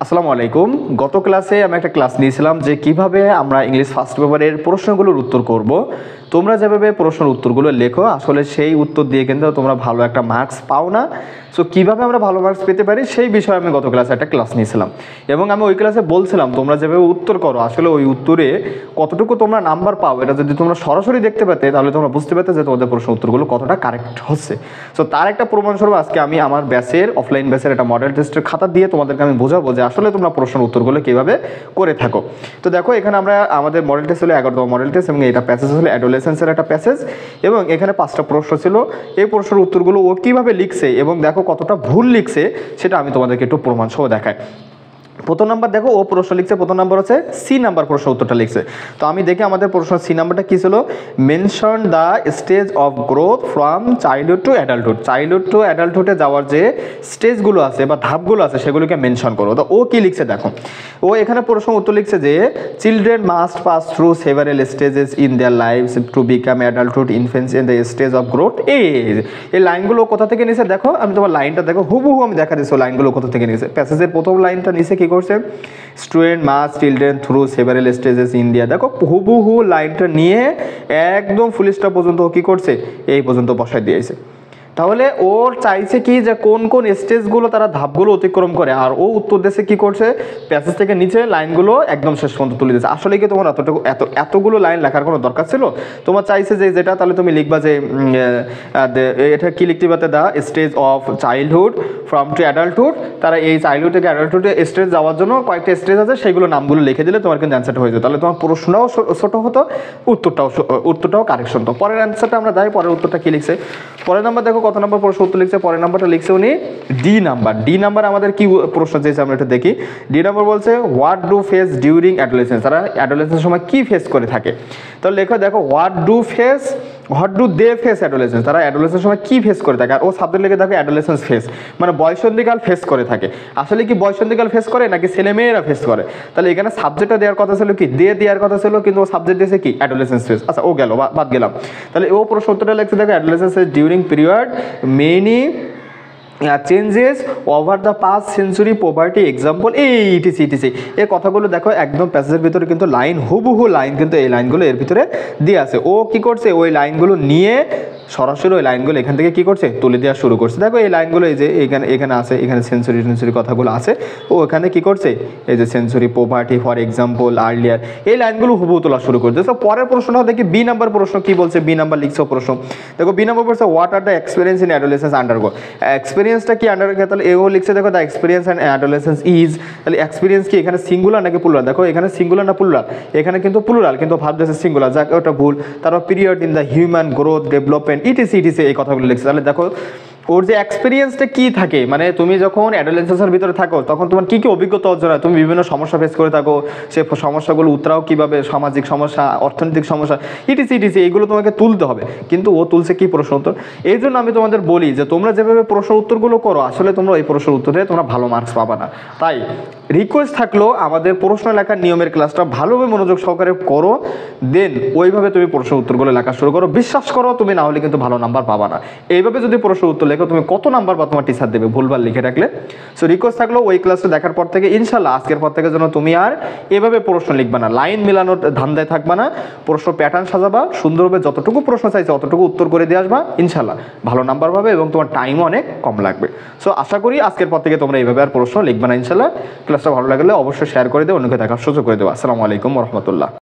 আসসালামু আলাইকুম। গত ক্লাসে আমি একটা ক্লাস নিয়েছিলাম যে কিভাবে আমরা ইংলিশ ফার্স্ট পেপারের প্রশ্নগুলোর উত্তর করব। তোমরা যেভাবে প্রশ্নের উত্তরগুলো লেখো আসলে সেই উত্তর দিয়ে কিন্তু তোমরা ভালো একটা মার্কস পাও না। সো কীভাবে আমরা ভালো মার্কস পেতে পারি সেই বিষয়ে আমি গত ক্লাসে একটা ক্লাস নিয়েছিলাম এবং আমি ওই ক্লাসে বলছিলাম তোমরা যেভাবে উত্তর করো আসলে ওই উত্তরে কতটুকু তোমরা নাম্বার পাও এটা যদি তোমরা সরাসরি দেখতে পেতে তাহলে তোমরা বুঝতে পারতে যে তোমাদের প্রশ্ন উত্তরগুলো কতটা কারেক্ট হচ্ছে। সো তার একটা প্রমাণস্বরূপ আজকে আমি আমার ব্যাচের অফলাইন ব্যাচের একটা মডেল টেস্টের খাতা দিয়ে তোমাদেরকে আমি বোঝাবো যে আসলে তোমরা প্রশ্নের উত্তরগুলো কীভাবে করে থাকো। তো দেখো এখানে আমরা আমাদের মডেল টেস্ট হলো 11তম মডেল টেস্ট এবং এটা প্যাসেজ হলো অ্যাডোলেসেন্সের একটা প্যাসেজ এবং এখানে 5টা প্রশ্ন ছিল। এই প্রশ্নের উত্তরগুলো ও কীভাবে লিখছে এবং দেখো কতটা ভুল লিখছে সেটা আমি তোমাদেরকে একটু প্রমাণ সহ দেখাই। প্রথম নাম্বার দেখো ও প্রশ্ন লিখছে, প্রথম নাম্বার হচ্ছে সি নাম্বার প্রশ্ন উত্তরটা লিখছে। তো আমি দেখি আমাদের প্রশ্ন সি নাম্বারটা কী ছিল, mention the stage of growth from childhood to adulthood. Childhood to অ্যাডাল্টহুডে যাওয়ার যে স্টেজগুলো আছে বা ধাপগুলো আছে সেগুলোকে মেনশন করো। তো ও কী লিখছে দেখো, ও এখানে প্রশ্ন উত্তর লিখছে যে children must pass through several stages in their lifes to become adulthood, infants in the stage of growth. এই লাইনগুলো কোথা থেকে নিয়েছে দেখো, আমি তোমার লাইনটা দেখো হুবহু আমি দেখা দিচ্ছি লাইনগুলো কোথা থেকে নিয়েছে। প্যাসেজের প্রথম লাইনটা নিচে কী করছে, student must children through several stages India. দেখো হুবহু লাইনটা নিয়ে একদম ফুল স্টপ পর্যন্ত কী করছে এই পর্যন্ত বসায় দিয়েছে। তাহলে ওর চাইছে কি যে কোন কোন স্টেজগুলো তারা ধাপগুলো অতিক্রম করে আর ও উত্তর দেশে কী করছে প্যাসেজ থেকে নিচে লাইনগুলো একদম শেষ পর্যন্ত তুলে দিয়েছে। আসলে কি তোমার এতগুলো লাইন লেখার কোনো দরকার ছিল? তোমার চাইছে যে যেটা তাহলে তুমি লিখবা যে এটা কি লিখতে পারতে, the stage of childhood from to adulthood. তারা এই চাইল্ডহুড থেকে অ্যাডাল্টহুডে স্টেজ যাওয়ার জন্য কয়েকটা স্টেজ আছে সেগুলো নামগুলো লিখে দিলে তোমার কিন্তু অ্যান্সারটা হয়ে যেত। তাহলে তোমার প্রশ্নটাও ছোটো হতো, উত্তরটাও কারেকশন হতো। পরের অ্যান্সারটা আমরা যাই, পরের উত্তরটা কী লিখছে। পরের নাম্বার দেখো কত নম্বর প্রশ্ন উত্তর লিখছে, পরের নাম্বারটা লিখছে উনি ডি নাম্বার। ডি নাম্বার আমাদের কি প্রশ্ন চেয়েছে আমরা এটা দেখি। ডি নাম্বার বলছে what do face during adolescence. তারা অ্যাডোলেসেন্সের সময় কি ফেস করে থাকে। তো লেখো দেখো what do they face adolescence. তারা অ্যাডোলেসেন্সের সময় কি ফেস করে থাকে আর ও সাবজেক্ট লিখে দেখো অ্যাডোলেসেন্স ফেস, মানে বয়সন্ধিকাল ফেস করে থাকে। আসলে কি বয়সন্ধিকাল ফেস করে নাকি ছেলেমেয়েরা ফেস করে? তাহলে এখানে সাবজেক্টটা দেওয়ার কথা ছিল কি দেওয়ার কথা ছিল, কিন্তু ও সাবজেক্ট দিয়েছে কি অ্যাডোলেসেন্স ফেস। আচ্ছা ও গেল, বাদ গেলাম। তাহলে ও প্রশ্ন উত্তরটা লিখছে দেখো adolescence during period many changes over the past century poverty example etc. এই কথাগুলো দেখো একদম প্যাসেজের ভিতরে কিন্তু লাইন হুবহু লাইন কিন্তু এই লাইনগুলো এর ভিতরে দিয়ে আছে। ও কি করছে ওই লাইনগুলো নিয়ে সরাসরি ওই লাইনগুলো এখান থেকে কী করছে তুলে দেওয়া শুরু করছে। দেখো এই লাইনগুলো এই যে এখানে আছে, এখানে সেঞ্চুরি কথাগুলো আছে, ও এখানে কী করছে এই যে century poverty for example earlier এই লাইনগুলো হুবহু তোলা শুরু করছে। তো পরের প্রশ্নটা দেখি বি নাম্বার প্রশ্ন কী বলছে। বি নাম্বার লিখছে প্রশ্ন দেখো, বি নাম্বার বলছে what are the experience in adolescence undergo. এক্সপিরিয়েন্সটা কি আন্ডারগো, তাহলে এও লিখছে দেখো the experience and adolescence is. তাহলে এক্সপিরিয়েন্স কি এখানে সিঙ্গুলার নাকি প্লুরাল, দেখো এখানে সিঙ্গুলার না প্লুরাল, এখানে কিন্তু প্লুরাল কিন্তু ভাব দিয়েছে সিঙ্গুলার, যাক ওটা ভুল। তারপর period in the human growth development etc এই কথাগুলো লিখছে। তাহলে দেখো ওর যে এক্সপিরিয়েন্সটা কী থাকে, মানে তুমি যখন অ্যাডোলেসেন্সের ভিতরে থাকো তখন তোমার কী কী অভিজ্ঞতা অর্জন হয়, তুমি বিভিন্ন সমস্যা ফেস করে থাকো, সে সমস্যাগুলো উত্তরাও কীভাবে, সামাজিক সমস্যা অর্থনৈতিক সমস্যা ইটিসি এইগুলো তোমাকে তুলতে হবে। কিন্তু ও তুলছে কি প্রশ্ন উত্তর। এই জন্য আমি তোমাদের বলি যে তোমরা যেভাবে প্রশ্ন উত্তরগুলো করো আসলে তোমরা এই প্রশ্ন উত্তরে তোমরা ভালো মার্কস পাবা না। তাই রিকোয়েস্ট থাকলো আমাদের প্রশ্ন লেখার নিয়মের ক্লাসটা ভালোভাবে মনোযোগ সহকারে করো, দেন ওইভাবে তুমি প্রশ্ন উত্তরগুলো লেখা শুরু করো। বিশ্বাস করো তুমি না হলে কিন্তু ভালো নাম্বার পাবা না। এইভাবে যদি প্রশ্ন উত্তর লেখো তুমি কত নাম্বার বা তোমার টিচার দেবে ভুলভাল লিখে রাখলে। সো রিকোয়েস্ট থাকলো ওই ক্লাসটা দেখার পর থেকে ইনশাল্লাহ আজকের পর থেকে যেন তুমি আর এভাবে প্রশ্ন লিখবা না, লাইন মেলানোর ধান্দায় থাকবা না, প্রশ্ন প্যাটার্ন সাজাবা সুন্দরভাবে, যতটুকু প্রশ্ন চাইছে অতটুকু উত্তর করে দিয়ে আসবা, ইনশাল্লাহ ভালো নাম্বার পাবে এবং তোমার টাইমও অনেক কম লাগবে। সো আশা করি আজকের পর থেকে তোমরা এইভাবে আর প্রশ্ন লিখবা না ইনশাল্লাহ। ক্লাসটা ভালো লাগলে অবশ্যই শেয়ার করে দেবো, অন্যকে দেখার সুযোগ করে দেবো। আসসালামু আলাইকুম রহমতুল্লাহ।